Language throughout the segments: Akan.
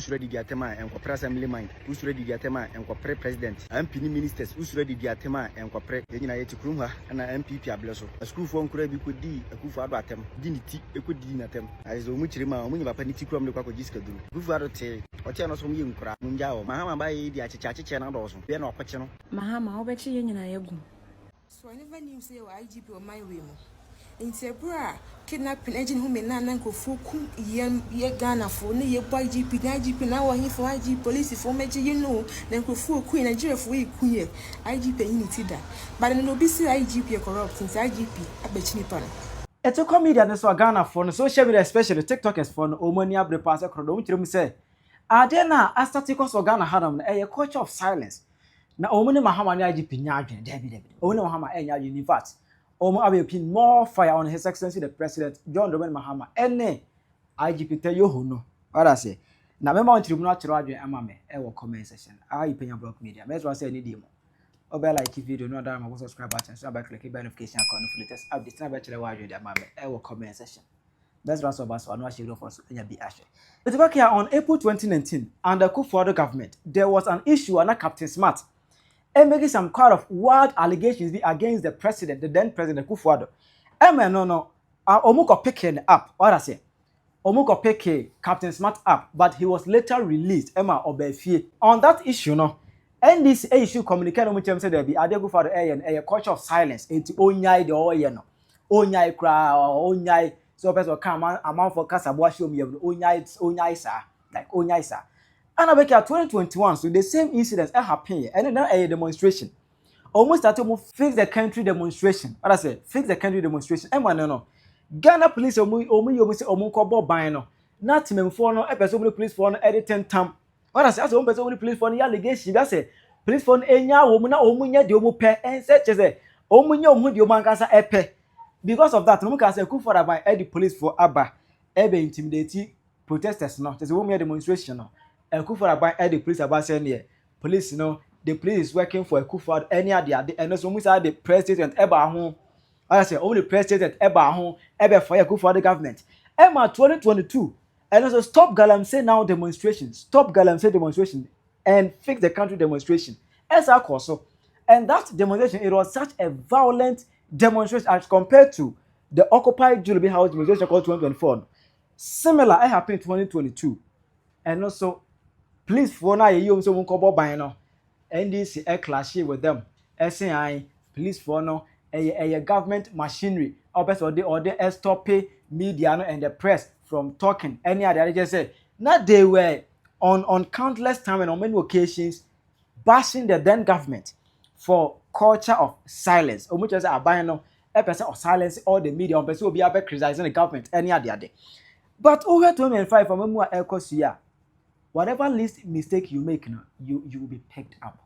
Usura di diatema enkopre assemblyman, usura di diatema enkopre president, MP ni ministers, usura di diatema enkopre yenyina yeti kurum ha na MPP ableso. School fo nkura bi kodi akufo ado atem, di ni ti ekodi na tem. Ayezo mu chirima mu nyiba pa ni ti kurum de kwako jiska duru. Akufo ado te, ote no so mu yinkura, mu njao. Mahama ba yi di acheche na do so. Be na okoche no. Mahama obechi yenyina yegu. So I never knew say IGP on my way mo. Inti bra kidnapping engine who me na nkrofo ku ye Ghana for ne ye boy IGP na wo hin for IGP police for meji you know na nkrofo ku Nigeria for ye ku ye IGP unity da but no be say IGP corrupt since IGP abechi ni pa no eto comedian no so Ghana for no social media especially TikTokers for no omani abre pass akrodo mu kirem say ade na astatic so Ghana hadam na a culture of silence na omani Mahama IGP nya adwen David omani Mahama enya adwen in fact Omo pin more fire on His Excellency the President John Mahama ene IGP Yohonu. What I say? Na member on tribunal chiro adwen amame e wo comment section. Penyah block media. Me so say ni di mo. Obe like video no that ma subscribe button so ba click bell notification icon for latest update na ba chire wa adwen di amame e wo comment section. Best answer ba so no share for so enya bi ahwe. But back here on April 2019 under Kufuor government there was an issue and Captain Smart and making some kind of wild allegations against the president, the then president Kufuor. Omuko picking up. What I say? Omuko pick Captain Smart up, but he was later released. Emma Obefie. On that issue, no. And this issue communicated with them said there be Ade Kufuor a culture of silence. It's onyai the oye no. Onyai cry or onyai so person come amount for Kasabwa show me onyai sa like onyai sa. And back in 2021, so the same incidents happened, and then a demonstration. Almost started to fix the country demonstration. What I say, fix the country demonstration. And no. Ghana police kobo ban no. Not me for no episode police for no editing tam. What I say, as one person police for no allegation. I say, police for enya woman na omunya de omu pe and say omunya omu de oman kasa epe. Because of that, no can say Kufuor ban the police for aba ebe intimidate protesters no. There's a woman demonstration no. Kufuor by the police about saying here, police, the police is working for Kufuor any other, and also we say the president eba home. I say only president eba home, eba for Kufuor the government. Emma 2022, and also stop Galamsey now demonstration, stop Galamsey demonstration, and fix the country demonstration. As our course, and that demonstration it was such a violent demonstration as compared to the Occupy Jubilee House demonstration called 2024. Similar, it happened in 2022, and also. Police for na ye so munkobo ban no NDC clàsh with them SNI police for no a government machinery or they stop media no and the press from talking any other just say not they were on countless time and on many occasions bashing the then government for culture of silence or much as a ban no a person of silence all the media on person will be criticizing the government any other day but over 2005 from mu ekosia whatever least mistake you make, you will be picked up.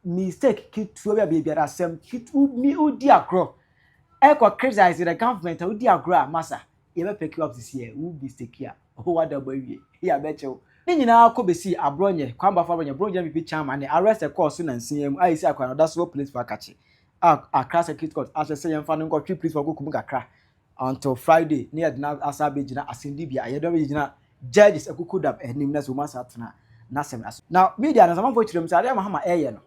Mistake kit to be a sem kit me udiagro. Echo criticize the government udiagra massa. You pick you up this year, who be stick here. Oh, what the boy here, bet you. Then you now could see Abronye, Kwamba for your Abronye VP chairman, and arrest a course soon and see him. I say, that's what police for catching. A class a kit got as I say, I'm finding got 3 police for Kukumaka until Friday near the now Asabijina, Asindibia. I don't judges could have a nameless woman satana nasem. Now, media and some voice them say, Mahama no.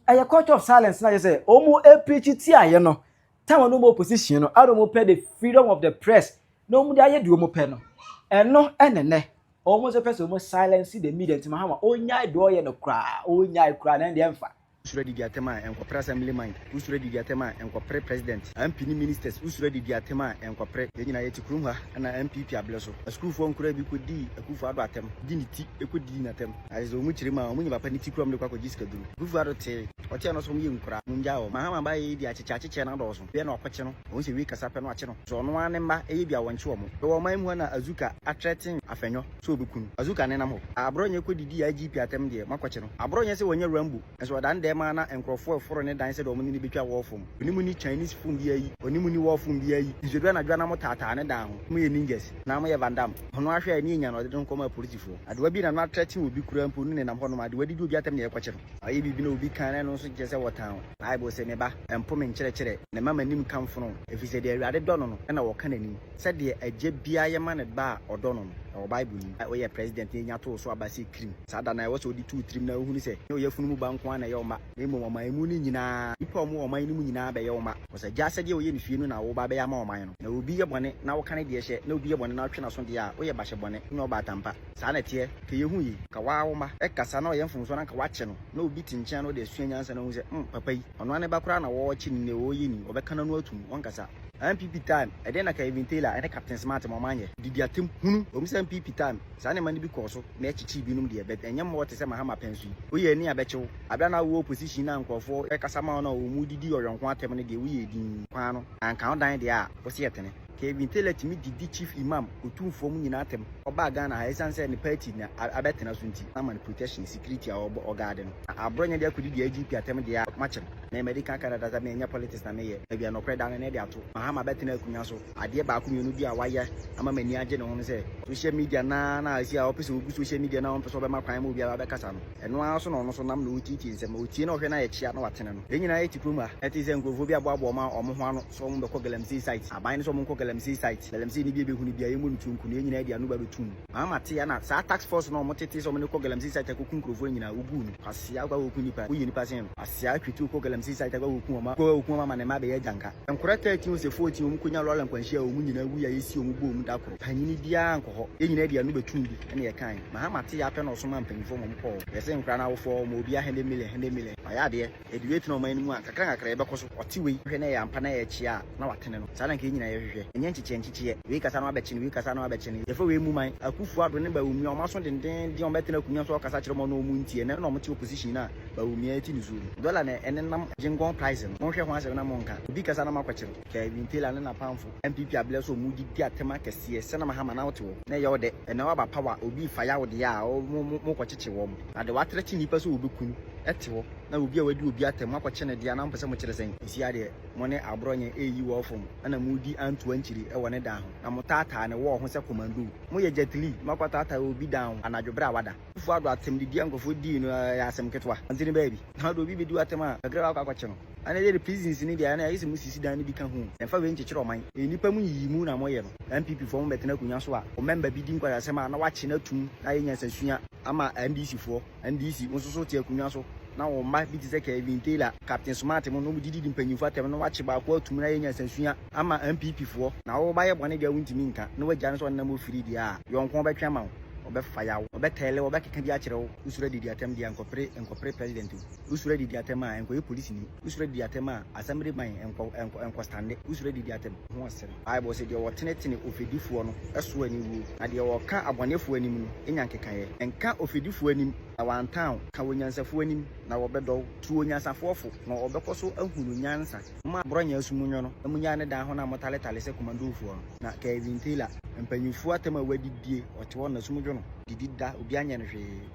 A culture of silence, now you say, Omo APGT, you know. Time no more position, no. I don't pay the freedom of the press. No more I do more penno. And no, and almost a person almost silence the media to Mahama. Oh, nyai do no cry, oh, nyai cry, and the empha. Usura di diatema enkopre assemblyman, usura di diatema enkopre president, MP ni ministers, usura di diatema enkopre yenyina yeti kurum ha na MPP ableso. School fo nkura bi kodi akufo ado atem, di ni ti ekodi na tem. Ayezo mu chirima mu nyiba pa ni ti kurum de kwako jiska duru. Akufo ado te, ote no so mu yinkura, mu njao. Mahama ba yi di acheche na do so. Be na okoche no, won se wi kasa pe no ache no. So no ane mba eyi bia wonche wo mo. Be wo man mu na azuka atretin afenyo so obekunu. Azuka ne nam ho. Abronye kodi di IGP atem de makoche no. Abronye se wonye rambu. Enso dan de mana enkrofo eforo ne dan se do omni betwa wofum onimu ni Chinese phone bi ayi onimu ni wofum bi ayi njedwa na dwa na mo tata ne dan ho mu ye ninjas na mo ye vandam hono ahwe ani nya no de don koma politifo adewa bi na na threaten obi kura mpo ne nam hono adewa di obi atam ne ekwache no ayi bi na obi kan no so jese wotan bible se me ba empo me nkyere ne mama nim kamfo no efise de awade do no no na wo kan anim se de agye bia ye ma ne ba odo no o bible ni o ye president e nya to so abase krim sada na e wo so di two trim na ohunu se o ye funu mu banko na ye o ma e mo oman mu ni nyina ipa o mo oman ni mu nyina be ye o ma o se ja sede o ye ni fie no na wo ba be ya ma oman no na obi ye bone na wo kan de hye na obi ye bone na atwe na so de a o ye ba hye bone na o ba tampa sa na tie ke ye hu yi ka wa wo ma e kasa na o ye mfun so na ka wa che no na obi tinchen no de sua nyansa na hu se papa yi ono ane ba kura na wo chi ni ne o yi ni o be kana no atum won kasa MPP time eden na ka Even Taylor ene Captain Smart mo manye didi atem hunu o mi se MPP time sa ne mani bi ko so na echichi bi num de bet enyem wo te se Mahama pensu o ye ni abechew abia na wo opposition na nkofo e kasa ma na o mu didi oyonko atem ne de wo ye din kwa no anka odan de a wo se yetene ke Even Taylor timi didi chief imam otumfo mu nyina atem oba Ghana ha esanse ne party na abetena so nti na man protection security a o garden Abronye de akudi de IGP atem de a machem na medical Canada za me nya politics na me ye bia no kweda na de ato Mahama betena akunya so ade ba ku mienu bi a waye ama mani age ne ho se social media na asi a opese ogu social media na opese oba makwan ma obi a ba kasa no eno aso no so nam na otiti nsem otie na ohwe na ye chia na watene no enyina ye tipuma eti se nkrofo bi abo ma omo ho ano so mo be ko galamsey site aban so mo ko galamsey site galamsey ni bi be hunu bia ye mo ntunku ne enyina dia no ba betum Mahama te ya na sa tax force no mo tete so mo ne ko galamsey site ko kun nkrofo enyina ugu nu asia gwa wo kun nipa wo yi nipa sen asia twitu ko galamsey site gwa wo kun ma ko wo kun ma ne ma be ye janka enkora 13 se 14 mu konya lola nkwanhia o mu nyina wu ya yesi o mu bo mu dakoro panyini bia nkoho enyina dia no betum bi ene ye kan Mahama te ya pe no so ma mpanyifo mo ko yese nkra na wo fo mo bia 100 million aya de eduate no man mu akakra akra ye bekoso oti wei hwe na ye ampa na ye chia na watene no sa na nke nyina ye hwehwe enye nchiche wei kasa no abechine wei kasa no abechine ye fo wei mu man akufu ado ne ba wumi o maso denden di o betena kunya so kasa kire mo no mu ntie ne no mo ti opposition na ba wumi ati ni zuru dollar na ene nam jingon price no mo hwe ho ase na mo nka bi kasa na makwachire ka Even Taylor na pamfo MPP abele so mu di atema kese se na Mahama na wote wo na ye wode ene wa ba power obi fa ya wode ya mo kwachiche wo mo na de watrechi nipa so obi kun ete wo na obi a wadi obi atema kwache ne dia na mpese mo kire sen isi ade mo ne Abronye eyi wo fom na mu di antu anchiri e wone da ho na mo tata ne wo ho se commando mo ye jetli makwata tata obi down anadwobra wada fu ado atem di ankofo di no ya asem ketwa antini baby na do obi be di atema agra wa kwache no ana dey prisons ni dia na yesi musisi dan ni bi ka hu enfa we nchechire oman enipa mu yi mu na moye no MPP fo mo betena kunya so a o member bi di nkwara sema na wache na tum na yenya sasua ama NDC fo NDC nso so tie kunya so na o ma bi tise ka Even Taylor Captain Smart mo no mu didi mpanyifo atem no wache ba ko atum na yenya sasua ama MPP fo na wo ba ye bone dia wuntimi nka na wagya no so na mo firi dia yonko betwa ma obɛfa yawo obɛtele obɛkeka bi akyerɛ wo usura didi atem dia nkɔpre president usura didi atem a nkɔyɛ police ni usura didi atem a assembly man nkɔ stande usura didi atem ho asɛm bible sɛ deɛ wɔtenetene ofedifoɔ no ɛso ani wu na deɛ wɔka abɔnefoɔ anim no enya nkekayɛ enka ofedifoɔ anim na wantan ka wonyansafoɔ anim na wɔbɛdɔw tuo nyansafoɔ fo na wɔbɛkɔ so ahunu nyansa ma Abronye asumunyo no amunya ne dan ho na motaletale sɛ komandofoɔ na ka Even Taylor mpanyinfoɔ atem a wadidie ɔte hɔ na sumudwo no didi da obi anya no hwee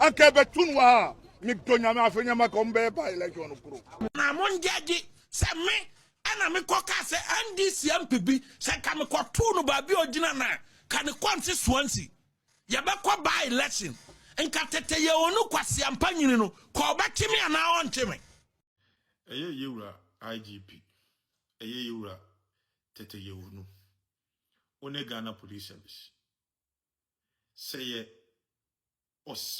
anka betunwa mi donya ma afenya ma ko mbe ba election kuro na monjaji se me ana me koka se NDC MPB se ka me ko tu no ba bi ogina na ka ne kwante Swansea ye be ko ba election nka tete ye onu kwase ampa nyini no ko ba kimi ana on cheme eye yewura IGP eye yewura tete ye onu one Ghana Police Service say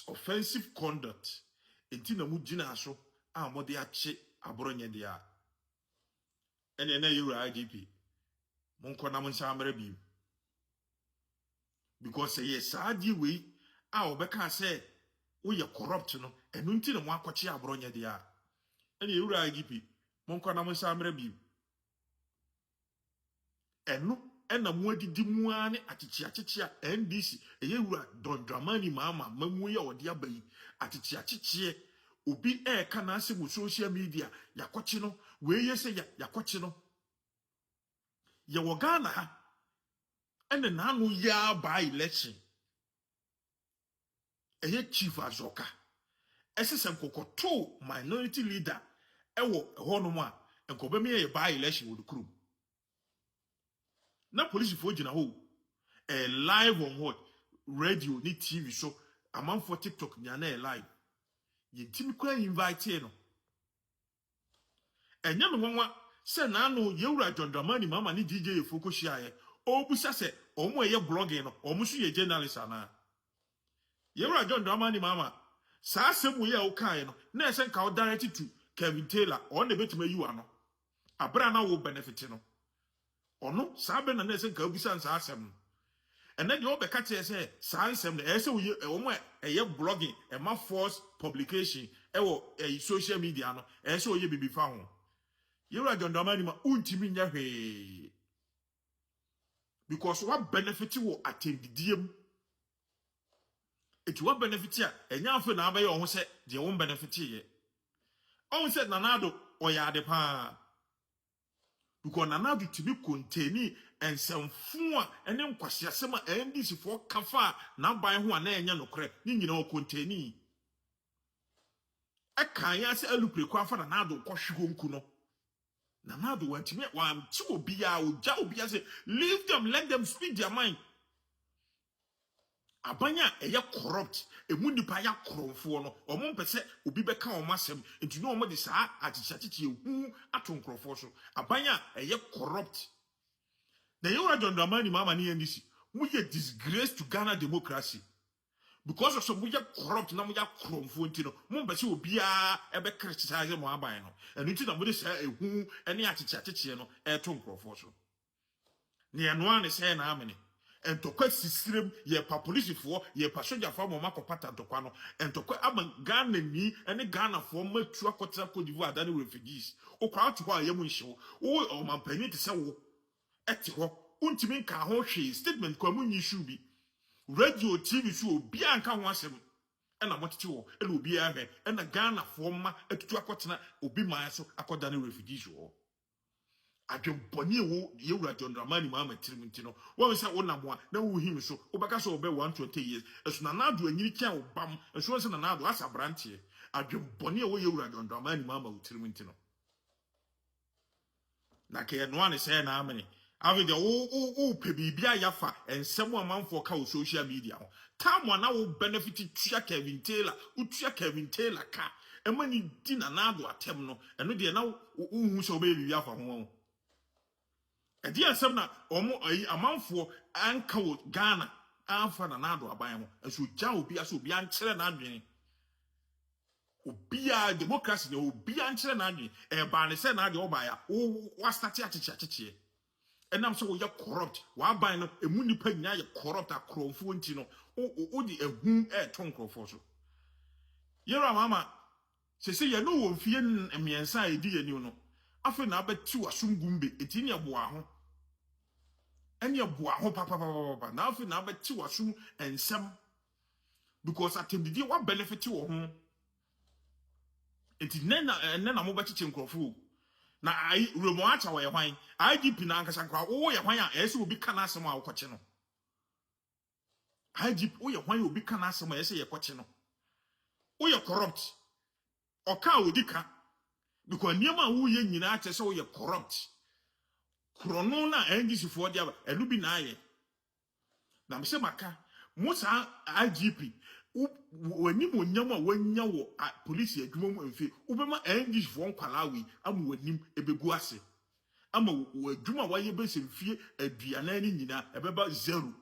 offensive conduct enti na mu gina so a mo de ache Abronye dia ene na yewura IGP mon ko na mo nsa amara bi because say saadi we a obeka say wo ye corrupt no enu nti na mo akwache Abronye dia ene yewura IGP mon ko na mo nsa amara bi enu ena mu adidi mu ane achichia NDC eyewura John Mahama Mahama mamu ye odi abayi achichia obi ka na ase mu social media yakwachi no we ye se yakwachi no ye wo Ghana ha ene na anu ya ba election eye chief azoka esesem kokoto minority leader ewo hono mu a enkoba me ye ba election wo dukuru na police for gina ho live on what radio ni TV so among for TikTok nyana live ye timi kwa invite no enya no nwa se na no yewura John Mahama ni DJ focus hia ye obusa se omo ye blogging no omo so ye journalist ana yewra John Dramani Mahama sa asem ye o kan no na ese nka o direct to Kevin Taylor on the betuma you ano abra na wo benefit no ono sa be na ese nka obisa sa asem and then you be catch say sa asem na ese wo ye omo ye blogging e ma force publication e wo social media no ese wo ye bibi fa ho yewra John Dramani ma untimi nya hwe because what benefit wo attendidiem it what benefit ya enya afa na abaye ohun se de won benefit ye ohun se nanado oyade pa because nanado tibi contain ensemfu a ene nkwasiasem a NDC for kafa na ban ho a na enya nokre ni nyina o contain e kan ya se alupreku afa nanado kwahwe nku no nanado wantimi wanti obia oja obia say leave them, let them speak their mind. Abanya eye corrupt emu nipa ya kromfo no omo mpese obi beka o masem nti no omo de saa achichachichi ehu atonkrofo so abanya eye corrupt na yewra John Dramani Mahama ni NDC mu ye disgrace to Ghana democracy because of some ya corrupt na mu ya kromfo nti no mo mpese obi a ebe criticize mo aban no enu nti na mo de saa ehu ene achichachichi no etonkrofo so ne eno ane say na amene entokwa sisirem ye pa police fo ye pa soldier fo mo makopata ntokwa no entokwa ama Ghana ni ene Ghana fo matu akotira Cote d'Ivoire adani refugees okwa atu ho ayemu nhyewo o mampani te se wo eti ho untimi nka ho hwe statement kwa munyi shubi radio TV so obi anka ho asem ena motete wo ele obi ahwe ena Ghana fo ma atutu akotira obi man so akodani refugees wo adwemponi wo yewura John Dramani Mahama tirimti no wo se wo namoa na wo him so wo baka so obe 120 years esu na nado anyiri kyan obam esu se na nado asa branche adwemponi wo yewura John Dramani Mahama tirimti no na ke no ane se na amene avide wo pe bibia yafa ensem amanfo ka wo social media ho time na wo benefit tua Kevin Taylor utua Kevin Taylor ka emani di na nado atem no eno de na wo hu so obe bibia fa ho edi asem na omo amanfo anka wo Ghana anfa na nado aban mo aso ja obi aso obi ankyere na adwene obi a democracy na obi ankyere na adwene e ba ne se na ade oba ya wa start achichi enam so wo ye corrupt wa ban no emu nipa nya ye corrupt akromfo nti no o di ehu tonkrofo so yera mama se ye no wo mfie emiensa edi ye ni no afi na abati wasumgumbe eti ne aboa ho ene aboa ho papa na afi na abati wasum ensem because atendidi wa benefit wo ho eti nena mo bachiche nkrofo na ai remo acha wo ye hwan IGP na ankasa nkwa wo ye hwan a ese obi kana asem a wokoche no IGP wo ye hwan obi kana asem a ese ye koche no wo ye corrupt oka odika because niema wo ye nyina ache se wo ye corrupt krono na NDC fo dia elu bi na aye na mse maka musa IGP wani mo nyama wanya wo police adwuma mu mfe ubema NDC fo nkwalawi amu wanim ebegu ase ama wo adwuma waye bese mfie aduana ni nyina ebeba 0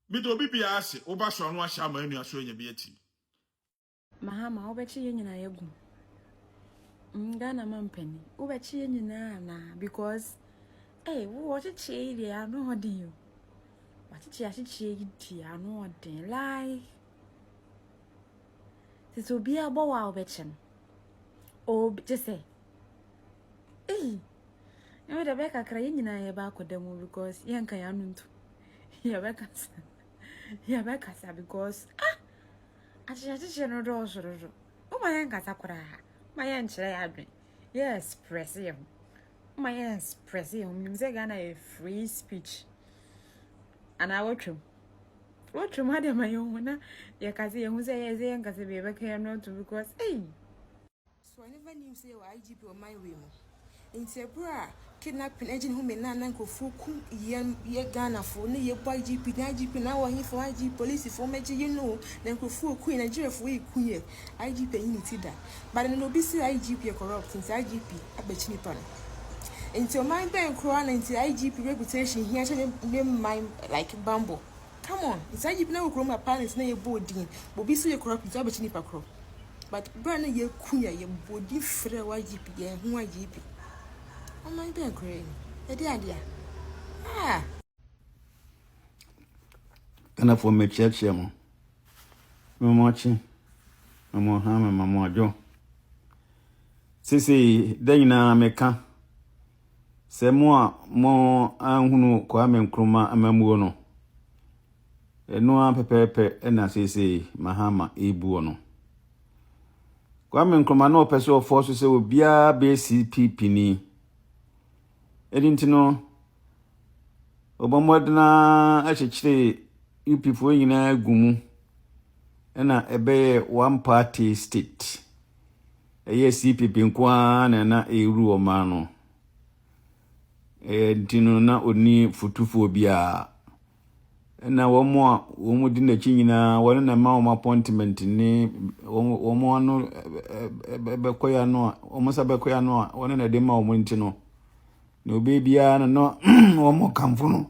mido bibia ase oba so anu ahya ma anu aso nya bi ati Mahama obechi ye nyina yegu Ghana mampeni obechi ye nyina na because wo chichi ile anu odin yo wachichi achichi idi anu odin like so be abo wa obechem o just say you the back akra ye nyina ye ba akodam because ye nka ya nuntu ye ba kasa because achichi no do so o ma ye nkasa kora ma ye nchire ya adwen ye express ye ma ye express ye mimze Ghana a free speech ana wotwem ade ma ye hu na ye kase ye hu se ye ze nkasa be ka ye no to because So I never knew say IGP on my way mo. Inti bra kidnapping engine hu me na nkofu ku ye Ghana for ne ye boy IGP na wo hin for IGP police for meji you know na nkofu ku Nigeria for we ku ye IGP unity da but no be say IGP corrupt since IGP abechi ni pan Into my bank crown into IGP reputation here name my like bamboo. Come on, it's IGP now grow my parents na your boarding, but be so your crop is about nipa crop. But brand ye kunya ye body free IGP ye who IGP. Oh my bank crown. The idea. Ah. Kana for me church mo. Me mochi. Me mo ha me mo ajo. Sisi danyina meka. Se mo anhunu kwa me nkruma amamuo no. Eno a pepepe na sisi Mahama ebuo no. Kwa me nkruma no pese ofo so obia BCP pini. Edintino obamodna achechire you people nyina gumu na ebe one party state CPP nkwa na eru o ma no ntino na oni futufu bia na womo di na chi nyina wona na ma wo appointment ni womo no be koya no womo sabe koya no wona na de ma wo ntino no be bia no womo kamfo no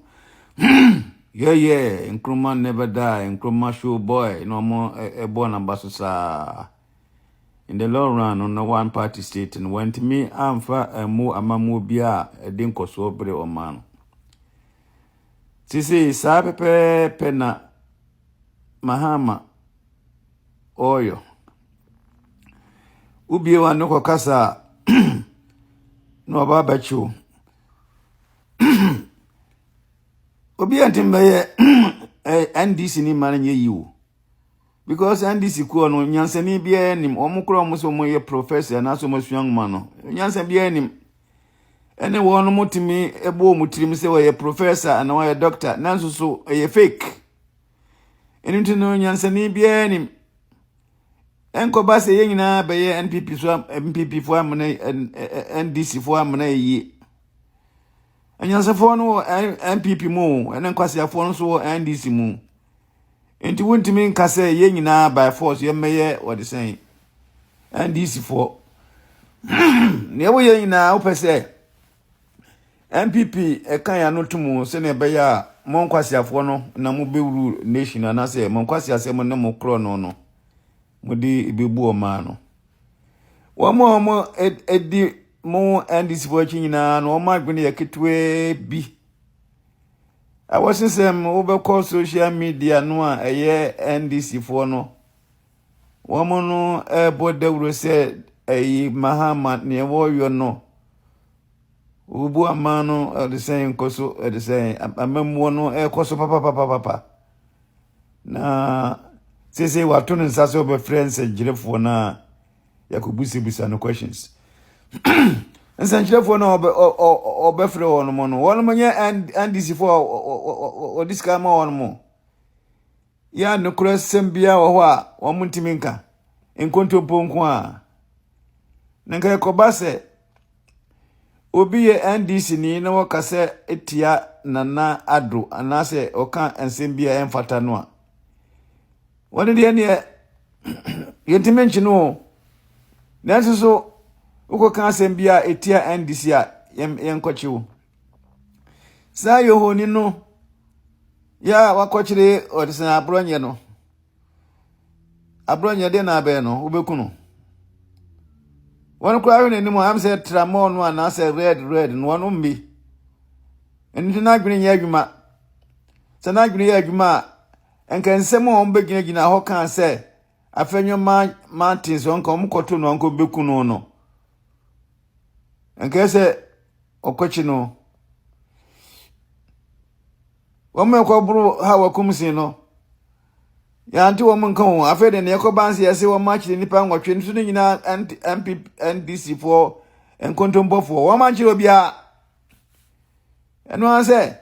Yeah, Nkrumah never die. Nkrumah show boy. No more born ambassador. In the long run, on the one party state, and went me, I'm far and more amamu bia, a dinko sobre or man. Sisi, sapepe Penyah Mahama oyo. Ubi wa nuko kasa, no babachu. Obi antimbaye NDC ni manye yiwo because NDC ko no nyansani bia nim omukro omuso moye professor na so mosuan ma no nyansan bia nim ene wonu mutimi ebo mutirim se woye professor na woye doctor nanso so ye fake eni no nyansani bia nim enko ba se yenyina beye NPP so MPP fo amna NDC fo amna yi Anyansafo no MPP mu ene nkwasiafo no so NDC mu enti wontimi nkase ye nyina by force ye meye what they saying NDC for ne wo ye nyina opese MPP ekan ya no tumu se ne be ya mo nkwasiafo no na mo bewuru nation na se mo nkwasiase mo ne mo kro no no mo di ibebu o ma no wo mo edi mo NDC for nyina no ma gwene yaketwe bi I wasn't some over social media no eye NDC for no woman no board said Mahama ne wo yo no ubu amano the same koso the same amemo no koso papa na say what to nsaso be friends girefo na yakobusibusa no questions Nsanchirefo na obefre won mo no won manye NDC for this kama won mo ya no krasem bia wo ho a won ntimi nka enkonto ponko a nanka yakobase obi ye NDC ni na wakase etia nana ado anase oka ensem bia emfata no a won de ne yentimi nchi no nanso so uko kan bia etia NDC a yenkochiwo sa Yohonu no ya wakochire odisa Abronye no Abronye de na be no ubekunu won kwa hwe nemu am say tramon no na say red no won mbi enti na adwene ya adwuma sa na adwene ya adwuma enka nsem o mbegina gina ho kan say afenyo Martins won ko mkoto no won bekunu no Nkese okochi no wome ko buru ha wakumsi no ya anti wo nkan afede ne yakobanse yese wo machi nipa nwotwe nsu nyina NDC for enkontombo for wo machi obia eno anse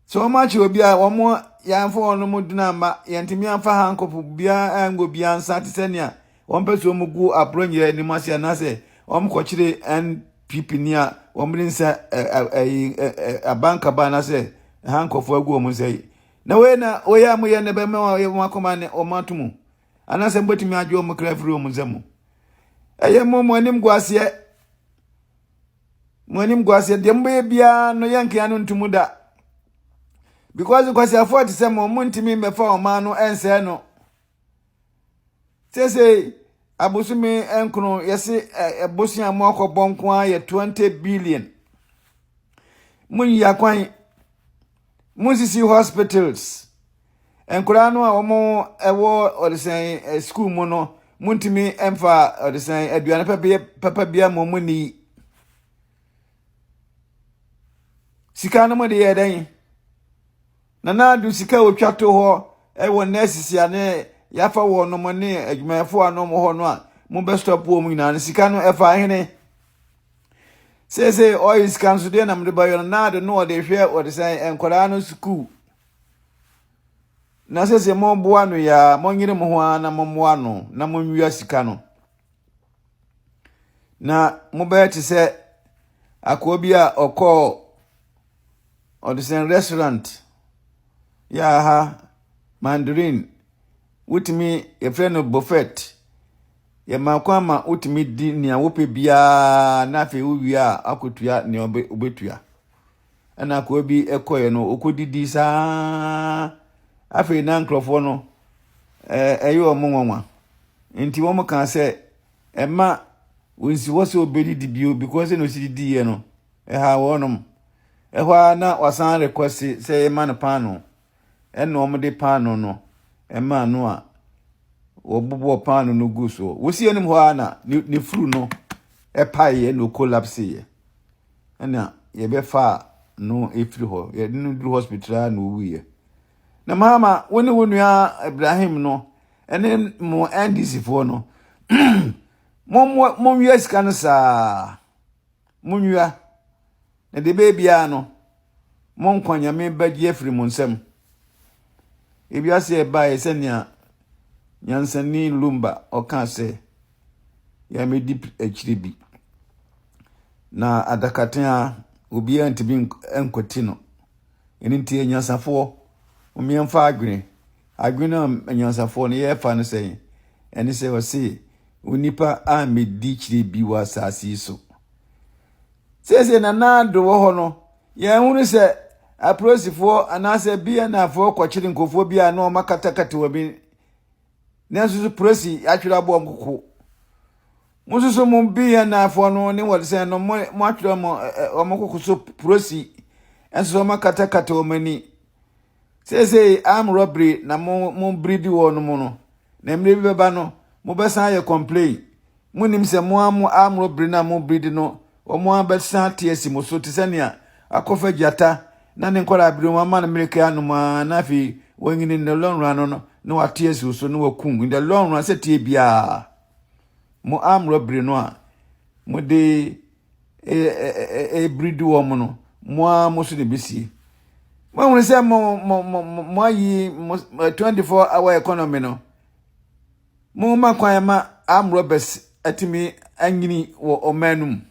so machi obia wo mo ya mfo no muduna ma yantimi amfa hankopu bia ango bia ansa tisenia wo mpeso mugu Abronye ni masia na se kochire NPP nia omrinsa abanka ba na se hankofo agu omunse na we na oya moye ne be ma makoma ne omatumu anase mbotimi adwo omkra firi omunse mu eye mo anim gwase Monim gwase de mbe bia no yanke anu ntumu da. Because kwasi afford say mo muntimi mefa o ma no ense no. Sese abusumi enkunu yesi abosun amu akobọ nko a ye 20 billion. Mun yakwan Musisi hospitals. Enkura no a omo ewo odisen school mu no muntimi emfa odisen aduane papa bia mo muni. Sika no mo de yeden. Na du sika otwato ho ewo nurses ya ne yafa wo no mo ne adwumayefo ano mo ho no a mo be stop wo mu nyina sika no efa hene. Say oil scan so de na mde bayo na de no de hwe o de say enkora no school na say mo boa no ya mo nyire mo ho na mo moa no na mo nwia sika no na mo be ti say akobi a okọ o de say restaurant ya ha Mandarin utimi e friend no buffet ya makwa ma utimi di ni awope bia na fe uwia akotua ni obetua ana ko bi ekoye no okodidi sa afi na nkrofo no eyo omonwa nti wo mo kan se ema wonsi wo se obedidi bio because no sididi ye no ha wonom ehwa na wasan request se ema no pano eno mo de pano no ema no a obubo pano no guso wosi enim ho ana ni fru no epaye no collapse ye ana ye be fa no efri ho ye no dru hospital no wiye na mama woni wonua Ibrahim no ene mo NDC fo no mo wiye scan sa mo wiya na de bebia no mo nkwanya me bagye efri mo nsem ebiase ba esenia Nyansani Lumba oka se ya medi echiribi na adakatea obi antibi enkoti no enti nyansafo omiemfa agwene na nyansafo no ye fa no sei eni se wose onipa a medi chiribi wa asasi so sese na nado wo ho no ye hunu se aprosifo anase bia na afo kwachiri nkofo bia na o makatakata obi Nensu prosi atwira abo nkoko. Mususu mumbiya na afo no ni wode se no mo atwira mo omokoko so prosi enso makatakata omani. Say am robbery na mo bridi wo no mo no. Na mre bi beba no mo besan ye complain. Munim se mo am robbery na mo bridi no omo abesan tiesi mo so tisania akofa giata na ne nkora abiri mo ma na mreke anu ma na fi wonyini ne lonrano no no atiesi so no wakum in the long run set bia mo am robbery no a mo de bridi wo mo no mo so de besi mo won se mo yi 24 hour economy no mo ma kwan ma am robbers atimi anyini wo omanum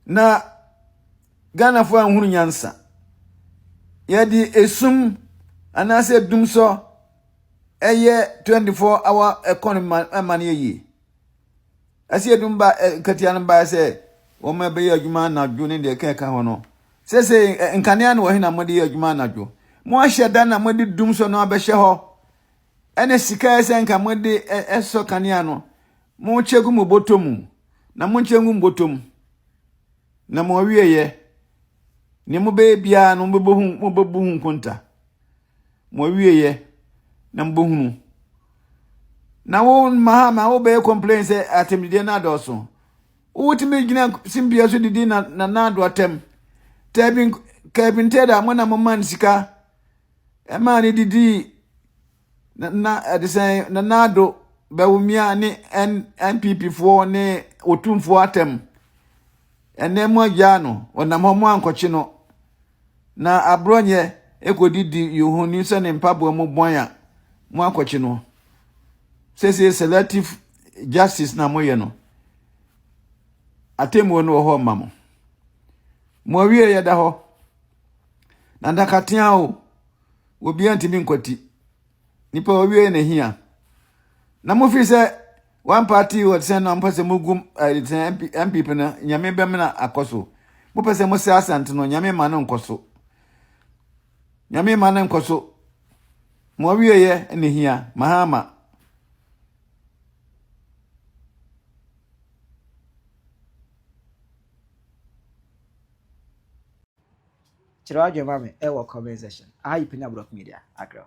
na Ghana fo anhuru nyansa yedi esum anase dumso eye 24 hour economy man ye asi edumba katian ba se wo ma be adwuma na dwo ne de keka ho no se nkania na wo hina mo de adwuma na dwo mo ahye da na mo de dumso no abehye ho ene sika ese nka mo de eso kania no mo chegu mo botom na mo chegu mo botom na mo wieye ni mo be bia no mo bebu hu konta mo wieye na mbohunu na wo Mahama wo be complain say atemdide na doso wo timi gina simbia so didi na nado atem tabin kabin teda mo na mo man sika e man didi na adesai na nado bawumia ni NPP fo ne otumfo atem ene mo agya no onam ho mo ankochi no na Abronye Dc Yohonu se ne mpabo mo bonya mo akwachi no sese selective justice na mo ye no atemu no ho mamo mo wie ye da ho na ndakatia o obi antimi nkwati nipa wie na hia na mo fi se one party would send on person mugum MP pena nyame bemna akoso mo pese mo se asante no nyame ma no nkoso nyame ma no nkoso mo wieye ne hia Mahama Chirawa Jemame, comment section. I Penyah Media, Accra.